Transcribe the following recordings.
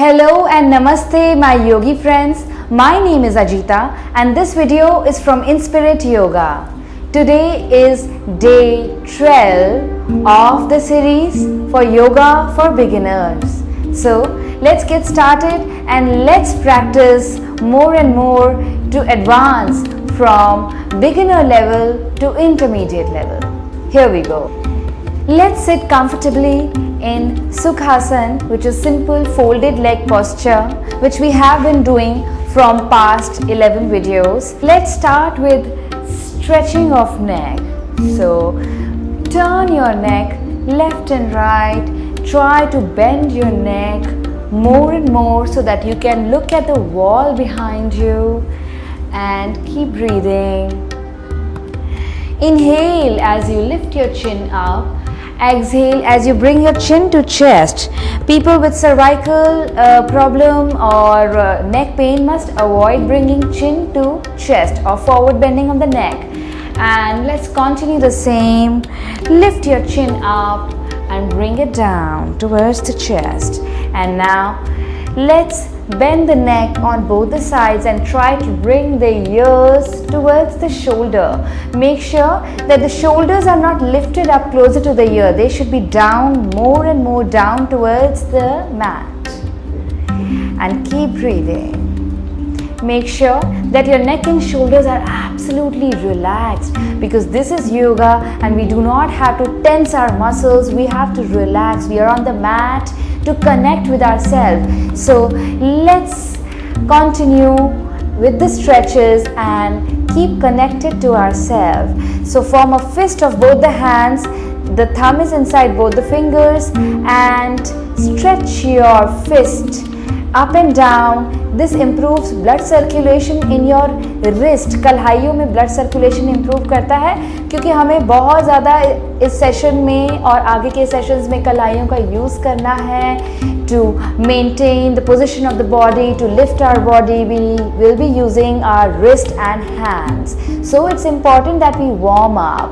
Hello and namaste my yogi friends. My name is Ajita and this video is from Inspirit Yoga. Today is day 12 of the series for yoga for beginners. So let's get started and let's practice more and more to advance from beginner level to intermediate level. Here we go. Let's sit comfortably in Sukhasana, which is simple folded leg posture, which we have been doing from past 11 videos. Let's start with stretching of neck. So turn your neck left and right. Try to bend your neck more and more so that you can look at the wall behind you and keep breathing. Inhale as you lift your chin up. Exhale as you bring your chin to chest. People with cervical problem or neck pain must avoid bringing chin to chest or forward bending of the neck. And let's continue the same. Lift your chin up and bring it down towards the chest. And now let's bend the neck on both the sides and try to bring the ears towards the shoulder. Make sure that the shoulders are not lifted up closer to the ear. They should be down more and more down towards the mat. And keep breathing. Make sure that your neck and shoulders are absolutely relaxed because this is yoga and we do not have to tense our muscles. We have to relax. We are on the mat to connect with ourselves. So let's continue with the stretches and keep connected to ourselves. So form a fist of both the hands. The thumb is inside both the fingers and stretch your fist up and down. This improves blood circulation in your wrist. कलाइयों में blood circulation improve करता है क्योंकि हमें बहुत ज़्यादा इस session में और आगे के सेशंस में कलाइयों का यूज़ करना है to maintain the position of the body, to lift our body. We will be using our wrist and hands. So it's important that we warm up.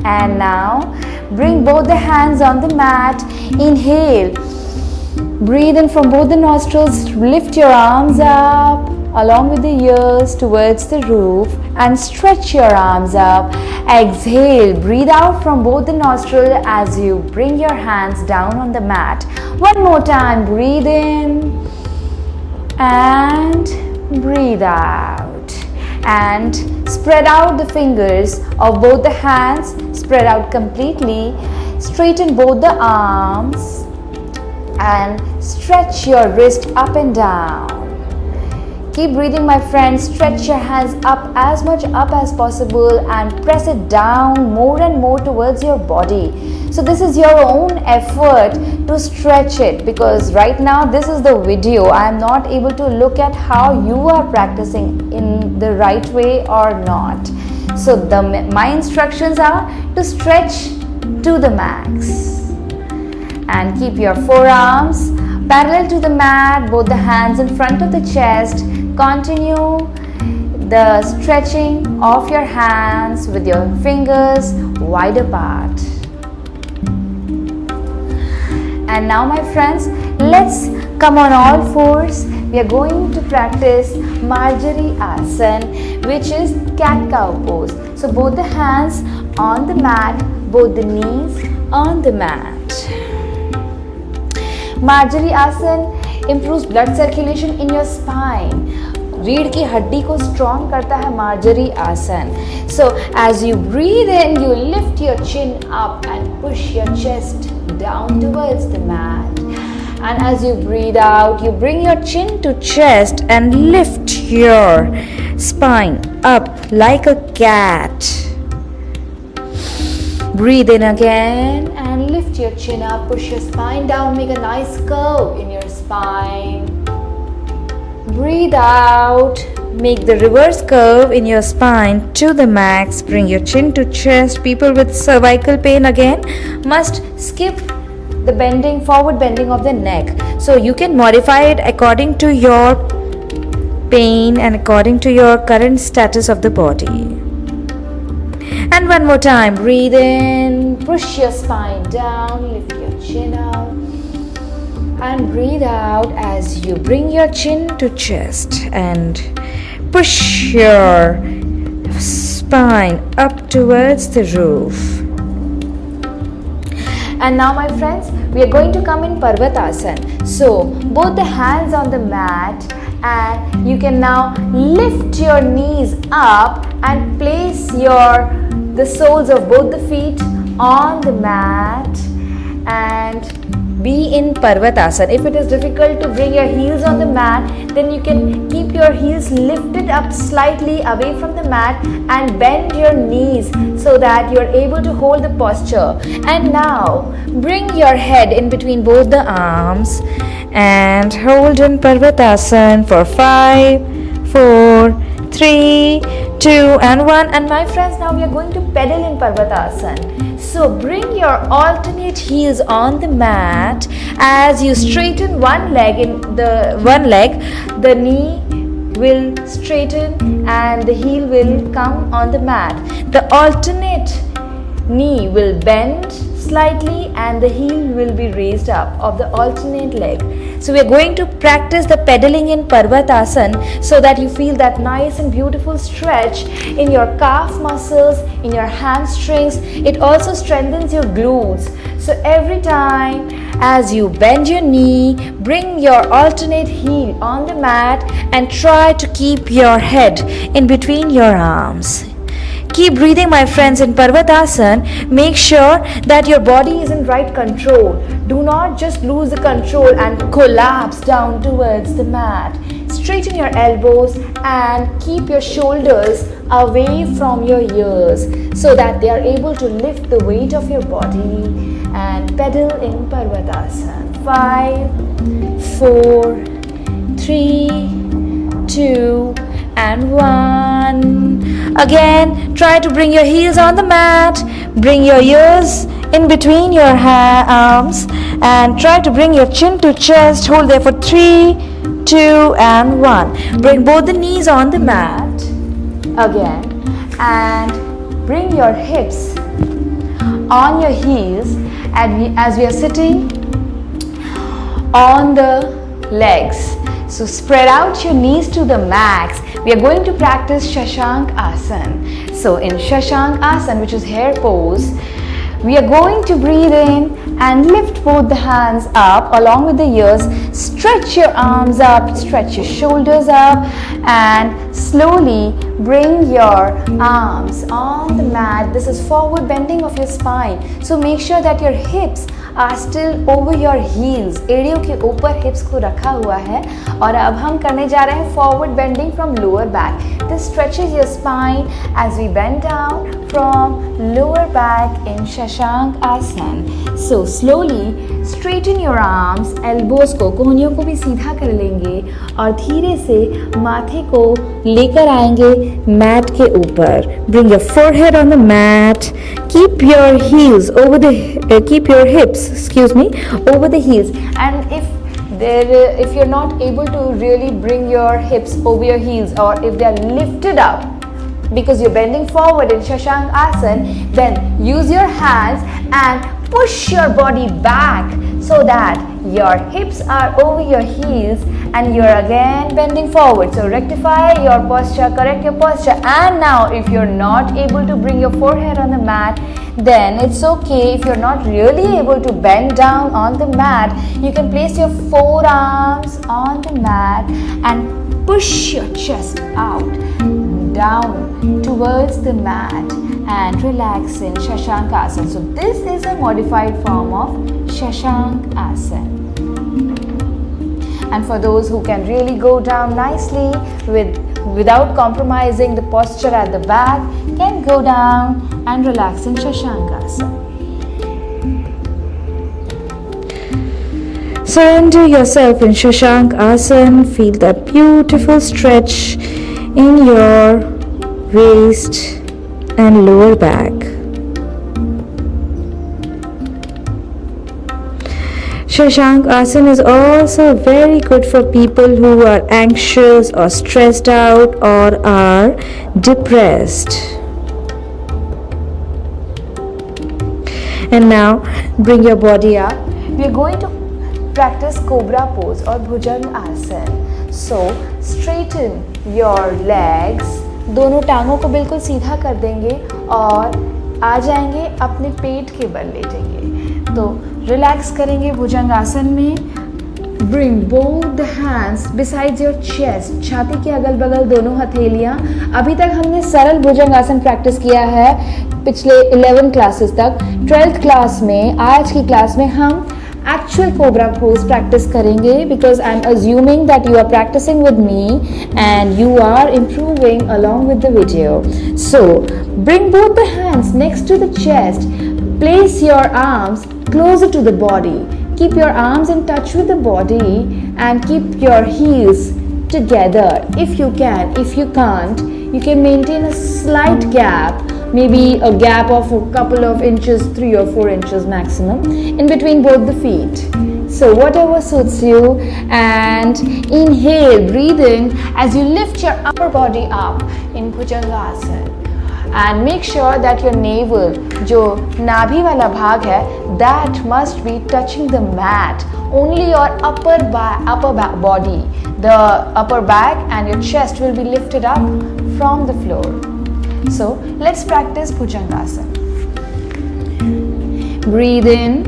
And now bring both the hands on the mat. Inhale. Breathe in from both the nostrils, lift your arms up along with the ears towards the roof and stretch your arms up. Exhale, breathe out from both the nostrils as you bring your hands down on the mat. One more time, breathe in and breathe out. And spread out the fingers of both the hands, spread out completely. Straighten both the arms and stretch your wrist up and down. Keep breathing, my friends. Stretch your hands up as much up as possible and press it down more and more towards your body. So this is your own effort to stretch it because right now this is the video. I am not able to look at how you are practicing in the right way or not. So my instructions are to stretch to the max. And keep your forearms parallel to the mat, both the hands in front of the chest. Continue the stretching of your hands with your fingers wide apart. And now, my friends, let's come on all fours. We are going to practice Marjari Asana, which is cat-cow pose. So both the hands on the mat, both the knees on the mat. Marjari Asana improves blood circulation in your spine. रीढ़ की हड्डी को strong करता है Marjari Asana. So as you breathe in, you lift your chin up and push your chest down towards the mat. And as you breathe out, you bring your chin to chest and lift your spine up like a cat. Breathe in again and lift your chin up, push your spine down, make a nice curve in your spine. Breathe out, make the reverse curve in your spine to the max, bring your chin to chest. People with cervical pain again must skip the bending, forward bending of the neck. So you can modify it according to your pain and according to your current status of the body. And one more time, breathe in, push your spine down, lift your chin up. And breathe out as you bring your chin to chest and push your spine up towards the roof. And now my friends, we are going to come in Parvatasana. So both the hands on the mat, and you can now lift your knees up and place the soles of both the feet on the mat and be in Parvatasana. If it is difficult to bring your heels on the mat, then you can keep your heels lifted up slightly away from the mat and bend your knees so that you are able to hold the posture. And now bring your head in between both the arms and hold in Parvatasana for 5, 4, 3, 2 and 1. And my friends, now we are going to pedal in Parvatasana. So bring your alternate heels on the mat as you straighten one leg, the knee will straighten and the heel will come on the mat. The alternate knee will bend slightly and the heel will be raised up of the alternate leg. So we are going to practice the pedaling in Parvatasana so that you feel that nice and beautiful stretch in your calf muscles, in your hamstrings. It also strengthens your glutes. So every time as you bend your knee, bring your alternate heel on the mat and try to keep your head in between your arms. Keep breathing, my friends, in Parvatasana. Make sure that your body is in right control. Do not just lose the control and collapse down towards the mat. Straighten your elbows and keep your shoulders away from your ears so that they are able to lift the weight of your body and pedal in Parvatasana. 5, 4, 3, 2 and 1. Again, try to bring your heels on the mat, bring your ears in between your arms and try to bring your chin to chest. Hold there for 3, 2 and 1. Bring both the knees on the mat again and bring your hips on your heels as we are sitting on the legs. So spread out your knees to the max. We are going to practice Shashank Asana. So in Shashank Asana, which is hare pose, we are going to breathe in and lift both the hands up along with the ears. Stretch your arms up, stretch your shoulders up and slowly bring your arms on the mat. This is forward bending of your spine. So make sure that your hips are still over your heels. एड़ियों के ऊपर hips को रखा हुआ है और अब हम करने जा रहे हैं forward bending from lower back. This stretches your spine as we bend down from lower back in Shashank Asana. So slowly straighten your arms, elbows को, कोहनियों को भी सीधा कर लेंगे और धीरे से माथे को लेकर आएंगे mat के ऊपर. Bring your forehead on the mat. Keep your heels over keep your hips, over the heels. And if you're not able to really bring your hips over your heels or if they're lifted up because you're bending forward in Shashank Asana, then use your hands and push your body back so that your hips are over your heels and you're again bending forward. So rectify your posture, correct your posture. And now if you're not able to bring your forehead on the mat, then it's okay. If you're not really able to bend down on the mat, you can place your forearms on the mat and push your chest out, down towards the mat and relax in Shashank Asana. So this is a modified form of Shashank Asana. And for those who can really go down nicely without compromising the posture at the back, can go down and relax in Shashank Asana. Surrender yourself in Shashank Asana. Feel that beautiful stretch in your waist and lower back. Shashank Asana is also very good for people who are anxious or stressed out or are depressed. And now bring your body up. We are going to practice cobra pose or bhujang आसन. So straighten your legs, दोनों टांगों को बिल्कुल सीधा कर देंगे और आ जाएंगे अपने पेट के बल लेटेंगे. तो रिलैक्स करेंगे भुजंग आसन में. Bring both the hands besides your chest, छाती के अगल बगल दोनों हथेलियाँ. अभी तक हमने सरल भुजंग आसन प्रैक्टिस किया है पिछले 11 क्लासेस तक. 12th क्लास में, आज की क्लास में हम actual cobra pose practice करेंगे because I'm assuming that you are practicing with me and you are improving along with the video. So bring both the hands next to the chest. Place your arms closer to the body. Keep your arms in touch with the body and keep your heels together if you can. If you can't, you can maintain a slight gap, maybe a gap of a couple of inches, 3 or 4 inches maximum, in between both the feet. So whatever suits you, and inhale, breathe in as you lift your upper body up in Bhujangasana. And make sure that your navel, जो नाभि वाला भाग है, that must be touching the mat. Only your upper body, the upper back and your chest will be lifted up from the floor. So let's practice Bhujangasana. Breathe in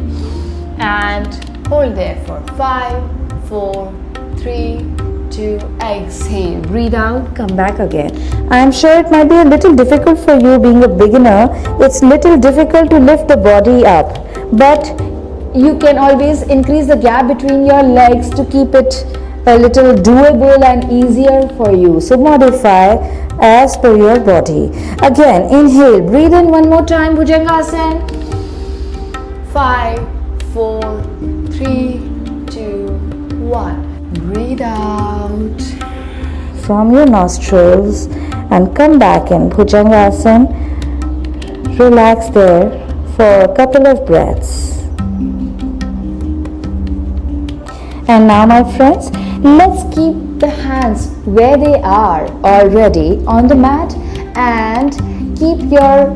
and hold there for 5, 4, 3, 2, exhale. Breathe out, come back again. I am sure it might be a little difficult for you being a beginner. It's little difficult to lift the body up, but you can always increase the gap between your legs to keep it a little doable and easier for you. So modify as per your body. Again, inhale, breathe in one more time, Bhujangasana. 5, 4, 3, 2, 1. Breathe out from your nostrils and come back in Bhujangasana. Relax there for a couple of breaths. And now, my friends, let's keep the hands where they are already on the mat and keep your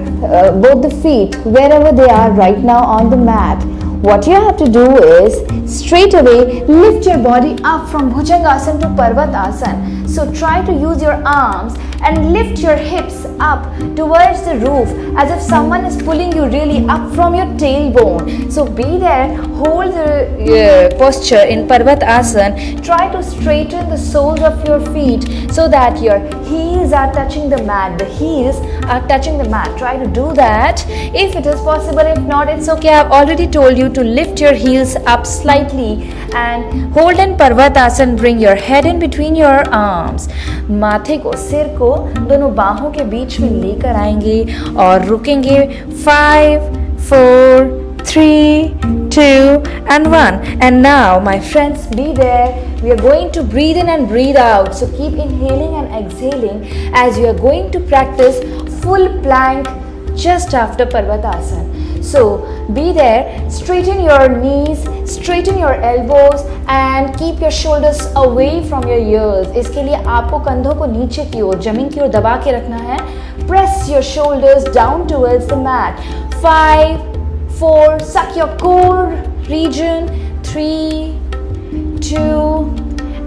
both the feet wherever they are right now on the mat. What you have to do is straight away lift your body up from Bhujangasana to Parvatasana. So try to use your arms and lift your hips up towards the roof as if someone is pulling you really up from your tailbone. So be there, hold the posture in Parvatasana. Try to straighten the soles of your feet so that your heels are touching the mat. The heels are touching the mat. Try to do that if it is possible. If not, it's okay. I've already told you to lift your heels up slightly and hold in Parvatasana. Bring your head in between your arms. माथे को, सिर को दोनों बाहों के बीच में लेकर आएंगे और रुकेंगे. 5, 4, 3, 2 and 1. And now, my friends, be there. We are going to breathe in and breathe out. So keep inhaling and exhaling as you are going to practice full plank just after Parvatasana. So be there, straighten your knees, straighten your elbows and keep your shoulders away from your ears. इसके लिए आपको कंधों को नीचे की ओर, जमीन की ओर दबा के रखना है. Press your shoulders down towards the mat. 5, 4, suck your core region. 3, 2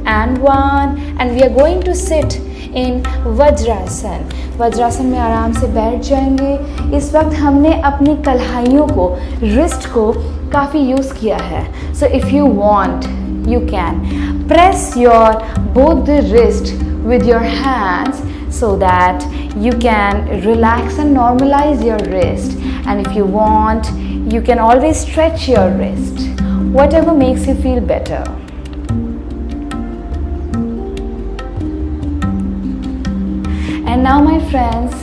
and 1. And we are going to sit in Vajrasana. Vajrasana में आराम से बैठ जाएंगे. इस वक्त हमने अपनी कलाइयों को, रिस्ट को काफ़ी यूज़ किया है. So if you want, you can press your both the wrist with your hands so that you can relax and normalize your wrist. And if you want, you can always stretch your wrist, whatever makes you feel better. And now, my friends,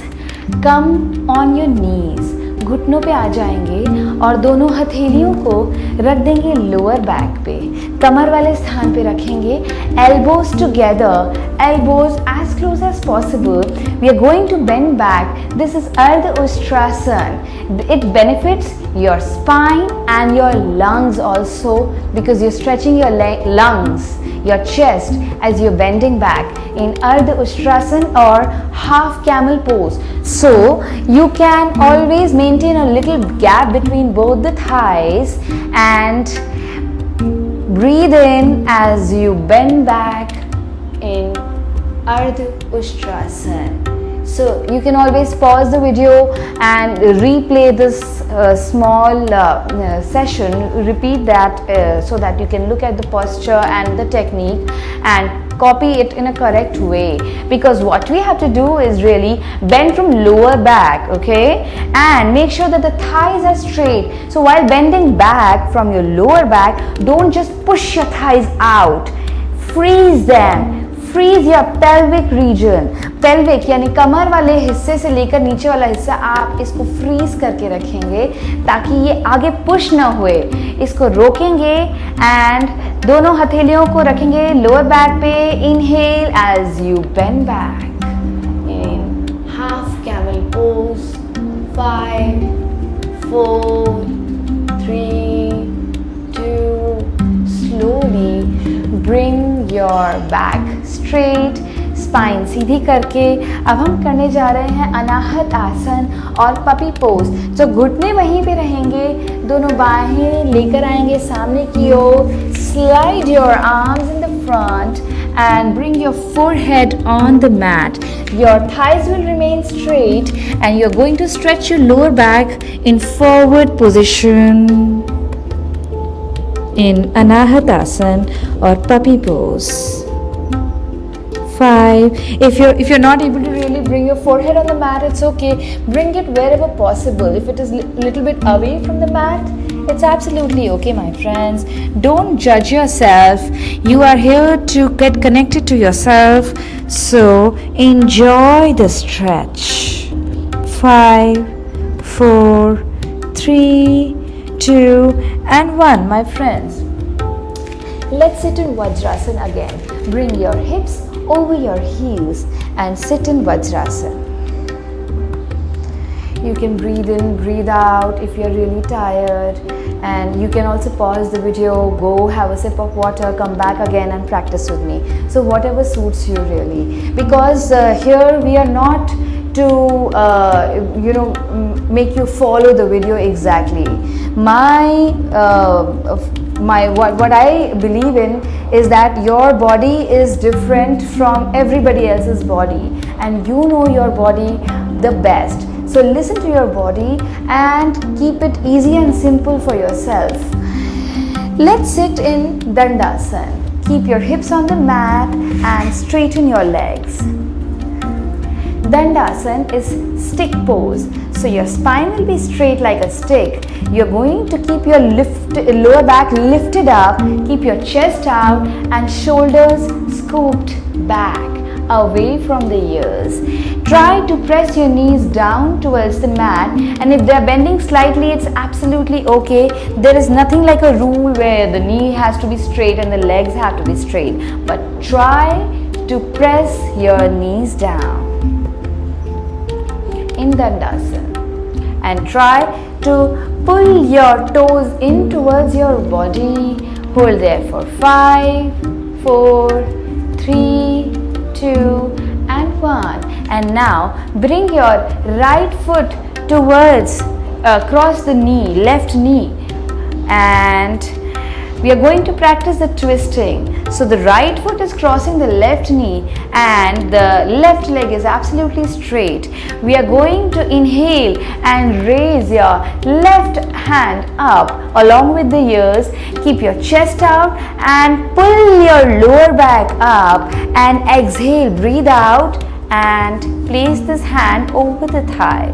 come on your knees. घुटनों पे आ जाएंगे और दोनों हथेलियों को रख देंगे lower back पे. कमर वाले स्थान पे रखेंगे. Elbows together, elbows as close as possible. We are going to bend back. This is Ardha Ustrasana. It benefits your spine and your lungs also because you're stretching your lungs, your chest as you're bending back in Ardha Ustrasana or half camel pose. So you can always maintain a little gap between both the thighs and Breathe in as you bend back in Ardha Ustrasana. So you can always pause the video and replay this small session, repeat that so that you can look at the posture and the technique and copy it in a correct way, because what we have to do is really bend from lower back, okay, and make sure that the thighs are straight. So while bending back from your lower back, don't just push your thighs out, freeze them. Freeze your pelvic region. Pelvic यानी कमर वाले हिस्से से लेकर नीचे वाला हिस्सा आप इसको फ्रीज करके रखेंगे ताकि ये आगे पुश ना हुए. इसको रोकेंगे एंड दोनों हथेलियों को रखेंगे लोअर बैक पे. Inhale as you bend back in half camel pose. 5 4 3 2 slowly bring your back straight, spine सीधी करके अब हम करने जा रहे हैं अनाहत आसन और पपी पोज. तो घुटने वहीं पे रहेंगे, दोनों बाहें लेकर आएंगे सामने की ओर. Slide your arms in the front and bring your forehead on the mat. Your thighs will remain straight and you're going to stretch your lower back in forward position in Anahat Asana or puppy pose. 5. If you're not able to really bring your forehead on the mat, it's okay. Bring it wherever possible. If it is little bit away from the mat, it's absolutely okay, my friends. Don't judge yourself. You are here to get connected to yourself. So enjoy the stretch. 5 4 3 2 and 1. My friends, let's sit in Vajrasana again. Bring your hips over your heels and sit in Vajrasana. You can breathe in, breathe out if you're really tired, and you can also pause the video, go have a sip of water, come back again and practice with me. So whatever suits you really, because here we are not to make you follow the video exactly. What I believe in is that your body is different from everybody else's body, and you know your body the best. So listen to your body and keep it easy and simple for yourself. Let's sit in Dandasana. Keep your hips on the mat and straighten your legs. Dandasana is stick pose. So your spine will be straight like a stick. You're going to keep your lower back lifted up, keep your chest out and shoulders scooped back away from the ears. Try to press your knees down towards the mat, and if they're bending slightly, it's absolutely okay. There is nothing like a rule where the knee has to be straight and the legs have to be straight, but try to press your knees down in Dandasana and try to pull your toes in towards your body. Hold there for 5 4 3 2 and 1. And now bring your right foot towards across the knee, left knee, and we are going to practice the twisting. So the right foot is crossing the left knee and the left leg is absolutely straight. We are going to inhale and raise your left hand up along with the ears. Keep your chest out and pull your lower back up, and exhale, breathe out and place this hand over the thigh.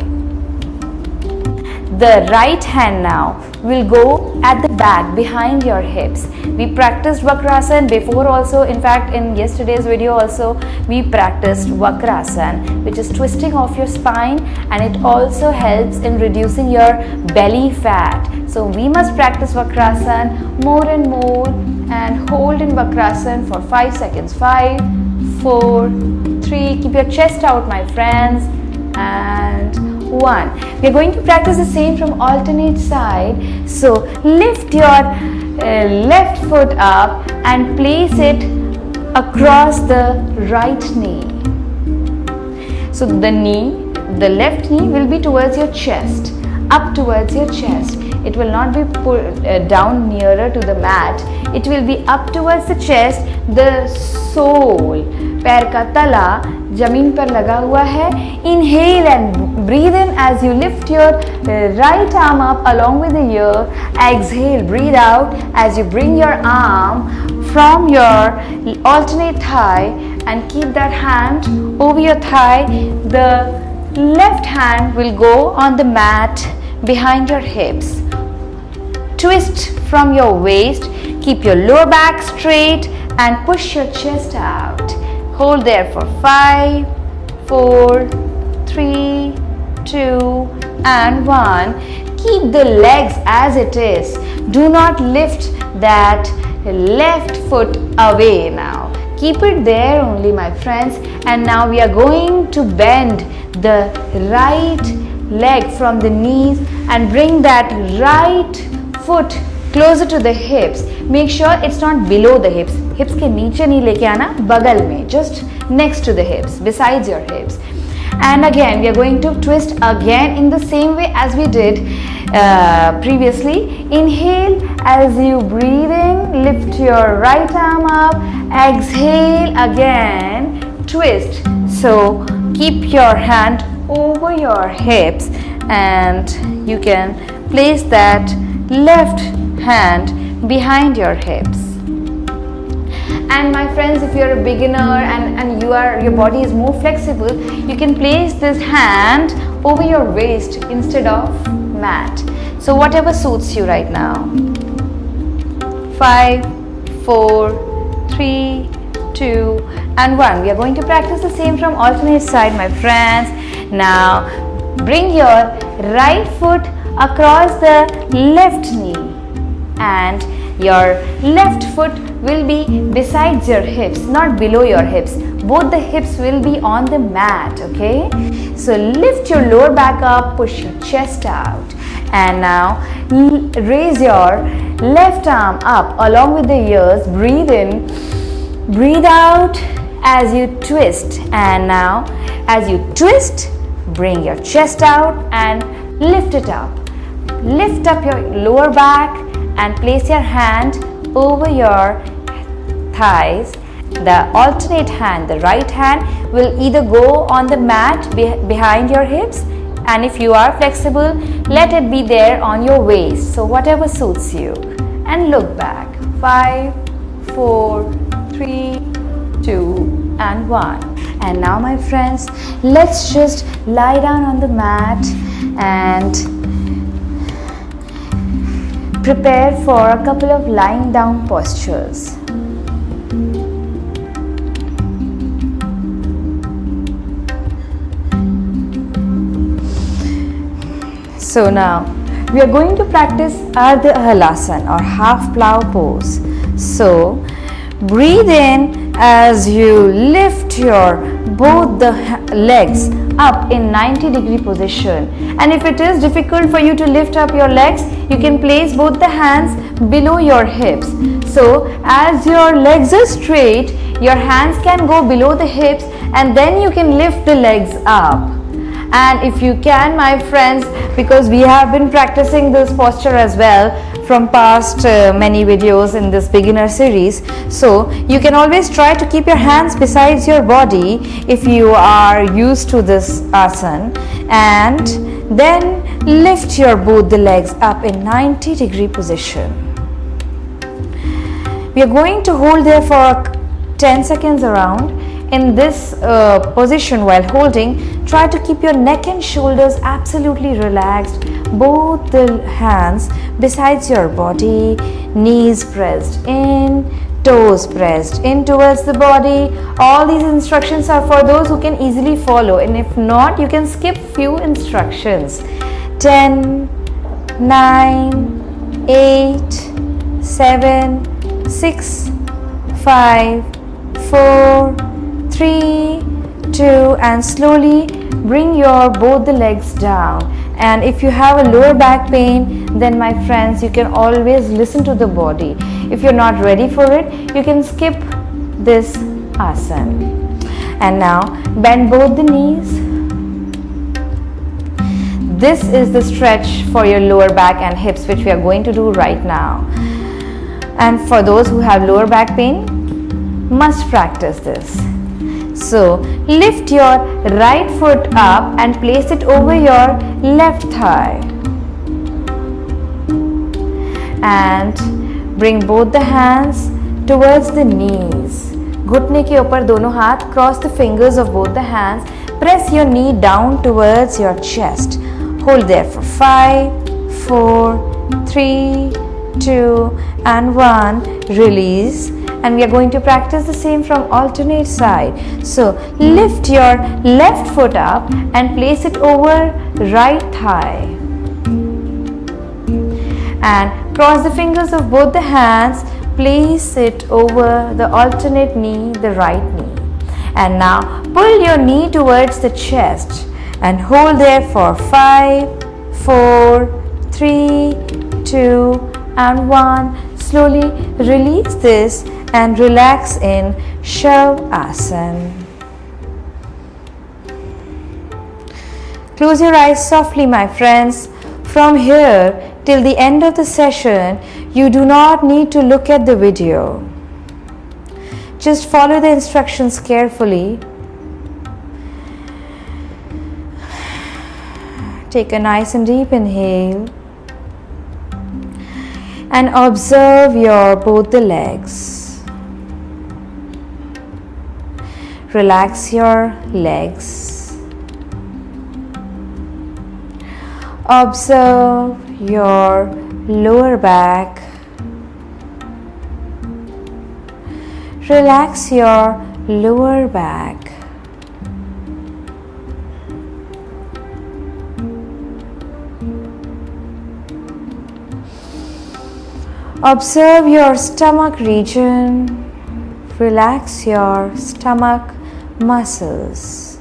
The right hand now will go at the back behind your hips. We practiced Vakrasana before also. In fact, in yesterday's video also we practiced Vakrasana, which is twisting of your spine, and it also helps in reducing your belly fat. So we must practice Vakrasana more and more and hold in Vakrasana for 5 seconds. 5 4 3. Keep your chest out, my friends, and 1. We are going to practice the same from alternate side. So lift your left foot up and place it across the right knee. So the left knee will be towards your chest, up towards your chest. It will not be put down nearer to the mat. It will be up towards the chest. The sole, पैर का तला जमीन पर लगा हुआ है. Inhale and breathe in as you lift your right arm up along with the ear. Exhale, breathe out as you bring your arm from your alternate thigh and keep that hand over your thigh. The left hand will go on the mat behind your hips. Twist from your waist. Keep your lower back straight and push your chest out. Hold there for 5, 4, 3, 2 and 1. Keep the legs as it is. Do not lift that left foot away now. Keep it there only, my friends. And now we are going to bend the right leg from the knees and bring that right foot closer to the hips. Make sure it's not below the hips. Hips के नीचे नहीं लेके आना, बगल में, just next to the hips, besides your hips. And again we are going to twist again in the same way as we did previously. Inhale as you breathe in, lift your right arm up. Exhale again, twist. So keep your hand over your hips and you can place that left hand behind your hips. And my friends, if you're a beginner and your body is more flexible, you can place this hand over your waist instead of mat. So whatever suits you right now. 5, 4, 3, 2 and 1. We are going to practice the same from alternate side, my friends. Now bring your right foot across the left knee and your left foot will be besides your hips, not below your hips. Both the hips will be on the mat, okay? So lift your lower back up, push your chest out. And now raise your left arm up along with the ears. Breathe in, breathe out as you twist. And now as you twist, bring your chest out and lift it up. Lift up your lower back and place your hand over your thighs. The alternate hand, the right hand, will either go on the mat behind your hips, and if you are flexible, let it be there on your waist. So whatever suits you. And look back. 5, 4, 3, 2 and 1. And now my friends, let's just lie down on the mat and prepare for a couple of lying down postures. So now we are going to practice Ardha Halasana or half plow pose. So breathe in as you lift your both the legs up in 90-degree position. And if it is difficult for you to lift up your legs, you can place both the hands below your hips. So as your legs are straight, your hands can go below the hips and then you can lift the legs up. And if you can, my friends, because we have been practicing this posture as well from past many videos in this beginner series, so you can always try to keep your hands besides your body if you are used to this asana, and then lift your both the legs up in 90-degree position. We are going to hold there for 10 seconds around. In this position, while holding, try to keep your neck and shoulders absolutely relaxed, both the hands besides your body, knees pressed in, toes pressed in towards the body. All these instructions are for those who can easily follow, and if not, you can skip few instructions. 10, 9, 8, 7, 6, 5, 4, 3, 2 and slowly bring your both the legs down. And if you have a lower back pain, then my friends, you can always listen to the body. If you're not ready for it, you can skip this asana. And now bend both the knees, this is the stretch for your lower back and hips, which we are going to do right now. And for those who have lower back pain, must practice this. So lift your right foot up and place it over your left thigh. And bring both the hands towards the knees. घुटने के ऊपर दोनों हाथ. Cross the fingers of both the hands. Press your knee down towards your chest. Hold there for 5, 4, 3, 2 and 1. Release. And we are going to practice the same from alternate side. So lift your left foot up and place it over right thigh. And cross the fingers of both the hands. Place it over the alternate knee, the right knee. And now pull your knee towards the chest and hold there for 5, 4, 3, 2 and 1. Slowly release this and relax in Shavasana. Close your eyes softly, my friends. From here till the end of the session, you do not need to look at the video. Just follow the instructions carefully. Take a nice and deep inhale and observe your both the legs. Relax your legs. Observe your lower back. Relax your lower back. Observe your stomach region. Relax your stomach muscles.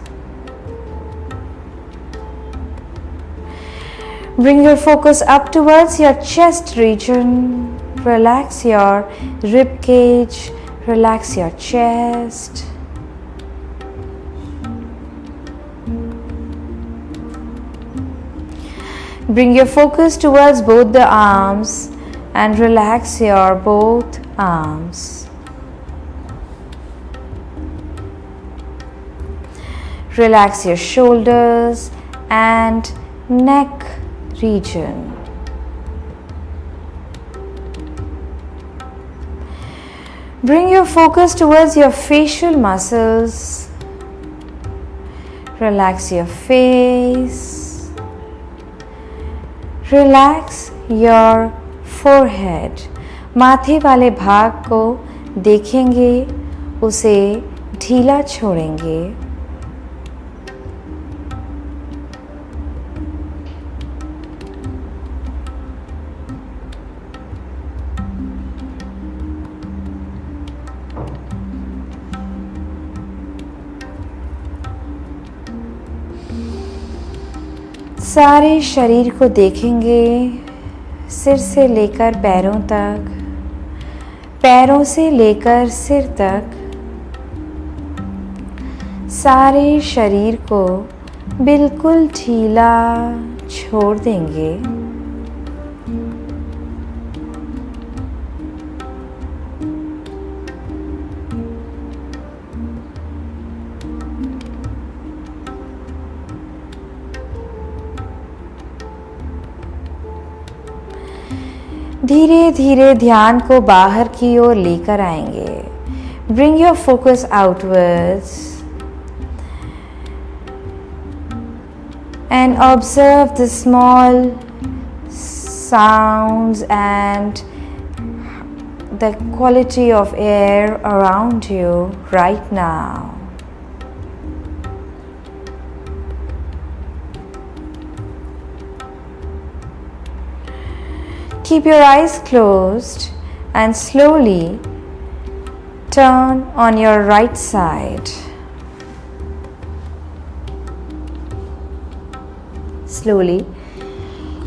Bring your focus up towards your chest region. Relax your rib cage. Relax your chest. Bring your focus towards both the arms and relax your both arms. Relax your shoulders and neck region. Bring your focus towards your facial muscles. Relax your face. Relax your forehead. माथे वाले भाग को देखेंगे, उसे ढीला छोड़ेंगे. सारे शरीर को देखेंगे, सिर से लेकर पैरों तक, पैरों से लेकर सिर तक. सारे शरीर को बिल्कुल ढीला छोड़ देंगे. धीरे धीरे ध्यान को बाहर की ओर लेकर आएंगे. Bring your focus outwards and observe the small sounds and the quality of air around you right now. Keep your eyes closed and slowly turn on your right side. Slowly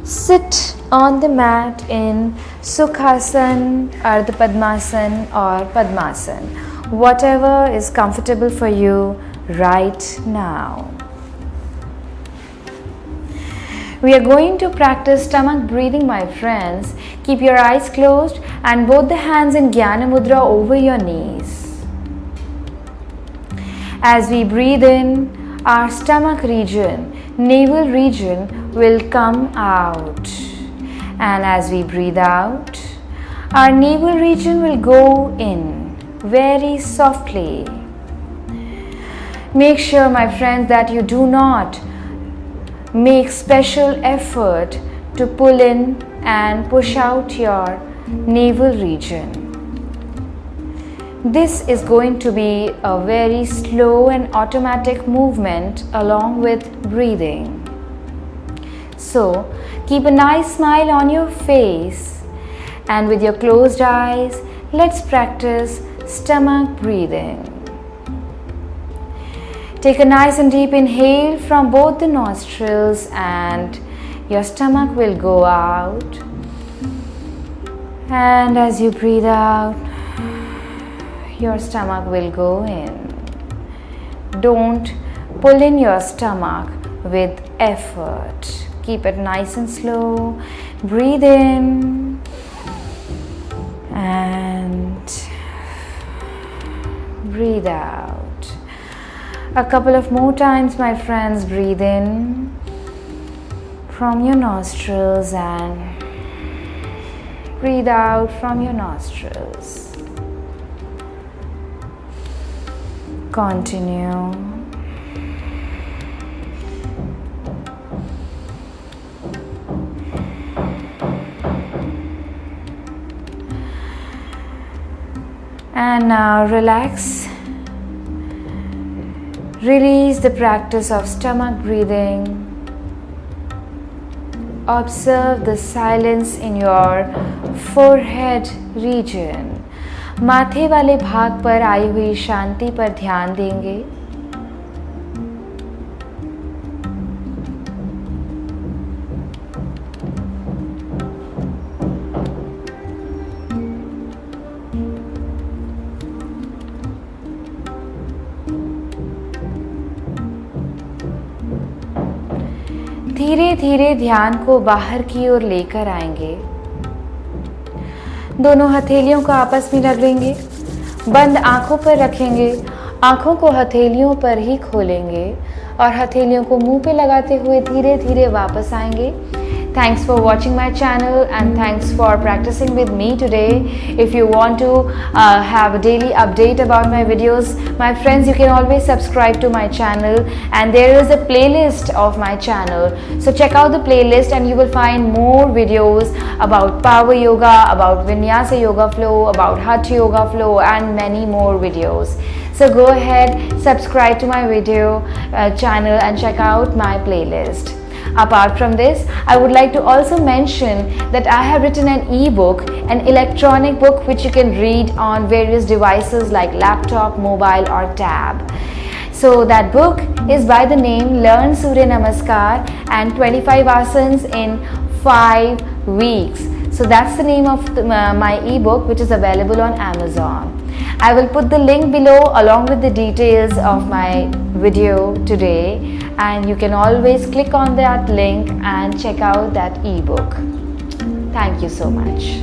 sit on the mat in Sukhasana, Ardha Padmasana or Padmasana, whatever is comfortable for you right now. We are going to practice stomach breathing, my friends. Keep your eyes closed and both the hands in Jnana Mudra over your knees. As we breathe in, our stomach region, navel region will come out. And as we breathe out, our navel region will go in very softly. Make sure, my friends, that you do not make special effort to pull in and push out your navel region. This is going to be a very slow and automatic movement along with breathing. So, keep a nice smile on your face and with your closed eyes, let's practice stomach breathing. Take a nice and deep inhale from both the nostrils and your stomach will go out. And as you breathe out, your stomach will go in. Don't pull in your stomach with effort. Keep it nice and slow. Breathe in and breathe out. A couple of more times, my friends. Breathe in from your nostrils and breathe out from your nostrils. Continue. And now relax. Release the practice of stomach breathing. Observe the silence in your forehead region. माथे वाले भाग पर आई हुई शांति पर ध्यान देंगे. धीरे धीरे ध्यान को बाहर की ओर लेकर आएंगे. दोनों हथेलियों को आपस में रगड़ेंगे. बंद आंखों पर रखेंगे. आंखों को हथेलियों पर ही खोलेंगे और हथेलियों को मुंह पे लगाते हुए धीरे धीरे वापस आएंगे. Thanks for watching my channel and thanks for practicing with me today. If you want to have a daily update about my videos, my friends, you can always subscribe to my channel and there is a playlist of my channel. So check out the playlist and you will find more videos about power yoga, about vinyasa yoga flow, about hatha yoga flow and many more videos. So go ahead, subscribe to my video channel and check out my playlist. Apart from this, I would like to also mention that I have written an e-book, an electronic book which you can read on various devices like laptop, mobile or tab. So that book is by the name Learn Surya Namaskar and 25 asanas in 5 weeks. So that's the name of my e-book which is available on Amazon. I will put the link below along with the details of my video today and you can always click on that link and check out that e-book. Thank you so much.